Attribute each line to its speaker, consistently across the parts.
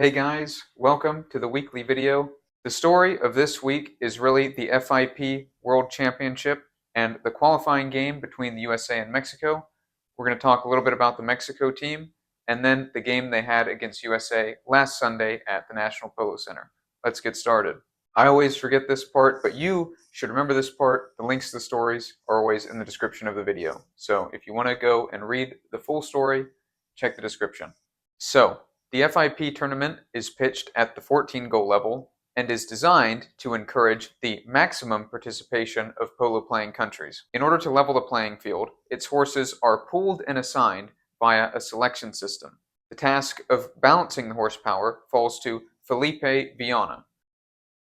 Speaker 1: Hey guys, welcome to the weekly video. The story of this week is really the FIP World Championship and the qualifying game between the USA and Mexico. We're going to talk a little bit about the Mexico team and then the game they had against USA last Sunday at the National Polo Center. Let's get started. I always forget this part, but you should remember this part. The links to the stories are always in the description of the video. So if you want to go and read the full story, check the description. So, the FIP tournament is pitched at the 14-goal level and is designed to encourage the maximum participation of polo-playing countries. In order to level the playing field, its horses are pooled and assigned via a selection system. The task of balancing the horsepower falls to Felipe Viana.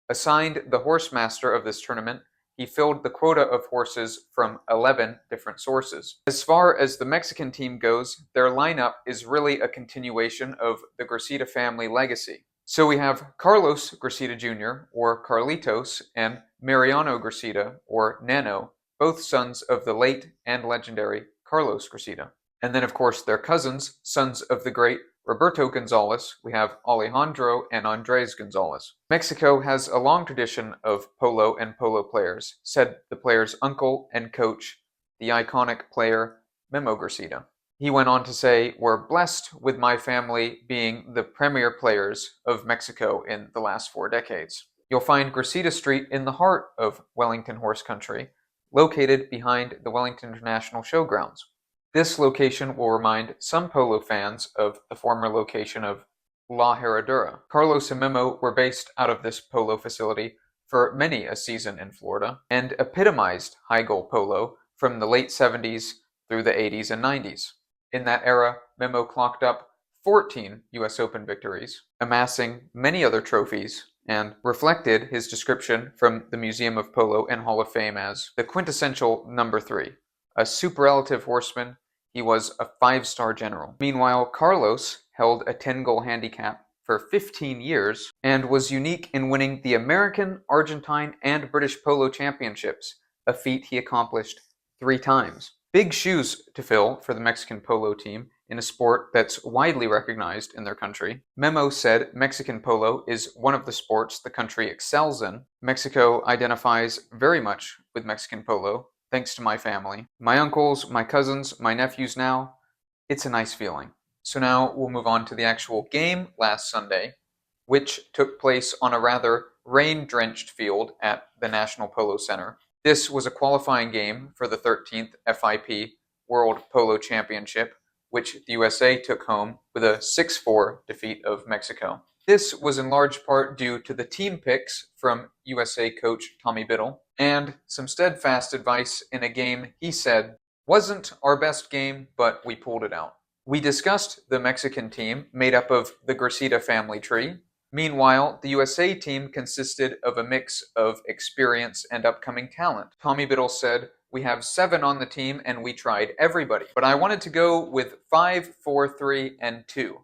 Speaker 1: Assigned the horsemaster of this tournament, he filled the quota of horses from 11 different sources. As far as the Mexican team goes, their lineup is really a continuation of the Gracida Family Legacy. So we have Carlos Gracida Jr., or Carlitos, and Mariano Gracida, or Nano, both sons of the late and legendary Carlos Gracida. And then, of course, their cousins, sons of the great Roberto Gonzalez. We have Alejandro and Andres Gonzalez. Mexico has a long tradition of polo and polo players, said the player's uncle and coach, the iconic player Memo Gracida. He went on to say, "We're blessed with my family being the premier players of Mexico in the last 4 decades." You'll find Gracida Street in the heart of Wellington Horse Country, located behind the Wellington International Showgrounds. This location will remind some polo fans of the former location of La Herradura. Carlos and Memo were based out of this polo facility for many a season in Florida and epitomized high-goal polo from the late 70s through the 80s and 90s. In that era, Memo clocked up 14 US Open victories, amassing many other trophies, and reflected his description from the Museum of Polo and Hall of Fame as the quintessential number 3, a superlative horseman. He was a 5-star general. Meanwhile, Carlos held a 10-goal handicap for 15 years and was unique in winning the American, Argentine, and British polo championships, a feat he accomplished 3 times. Big shoes to fill for the Mexican polo team in a sport that's widely recognized in their country. Memo said Mexican polo is one of the sports the country excels in. Mexico identifies very much with Mexican polo, thanks to my family. My uncles, my cousins, my nephews now. It's a nice feeling. So now we'll move on to the actual game last Sunday, which took place on a rather rain-drenched field at the National Polo Center. This was a qualifying game for the 13th FIP World Polo Championship, which the USA took home with a 6-4 defeat of Mexico. This was in large part due to the team picks from USA coach Tommy Biddle and some steadfast advice in a game he said wasn't our best game, but we pulled it out. We discussed the Mexican team made up of the Gracida family tree. Meanwhile, the USA team consisted of a mix of experience and upcoming talent. Tommy Biddle said, "We have 7 on the team and we tried everybody, but I wanted to go with 5, 4, 3, and 2.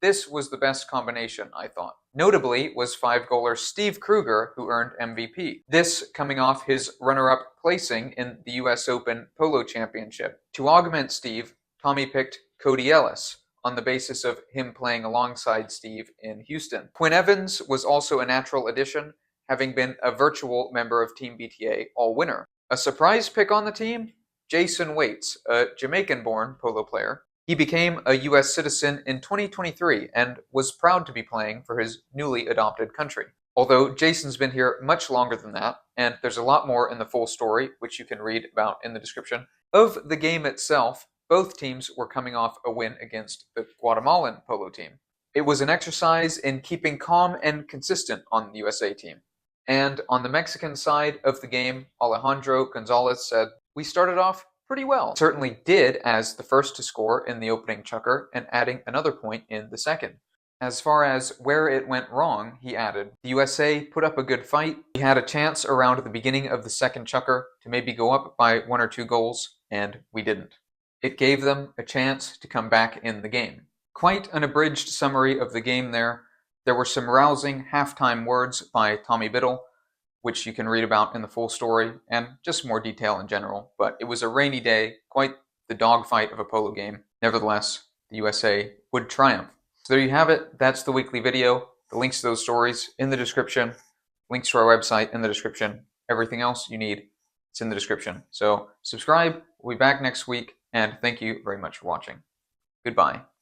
Speaker 1: This was the best combination, I thought." Notably was 5-goaler Steve Krueger, who earned MVP. This coming off his runner-up placing in the US Open Polo Championship. To augment Steve, Tommy picked Cody Ellis on the basis of him playing alongside Steve in Houston. Quinn Evans was also a natural addition, having been a virtual member of Team BTA all winter. A surprise pick on the team? Jason Waits, a Jamaican-born polo player. He became a U.S. citizen in 2023 and was proud to be playing for his newly adopted country. Although Jason's been here much longer than that, and there's a lot more in the full story, which you can read about in the description, of the game itself, both teams were coming off a win against the Guatemalan polo team. It was an exercise in keeping calm and consistent on the USA team. And on the Mexican side of the game, Alejandro Gonzalez said, "We started off pretty well. Certainly did as the first to score in the opening chukker and adding another point in the second. As far as where it went wrong," he added, "the USA put up a good fight. We had a chance around the beginning of the second chukker to maybe go up by 1 or 2 goals, and we didn't. It gave them a chance to come back in the game." Quite an abridged summary of the game there. There were some rousing halftime words by Tommy Biddle, which you can read about in the full story, and just more detail in general. But it was a rainy day, quite the dogfight of a polo game. Nevertheless, the USA would triumph. So there you have it. That's the weekly video. The links to those stories in the description. Links to our website in the description. Everything else you need, it's in the description. So subscribe. We'll be back next week. And thank you very much for watching. Goodbye.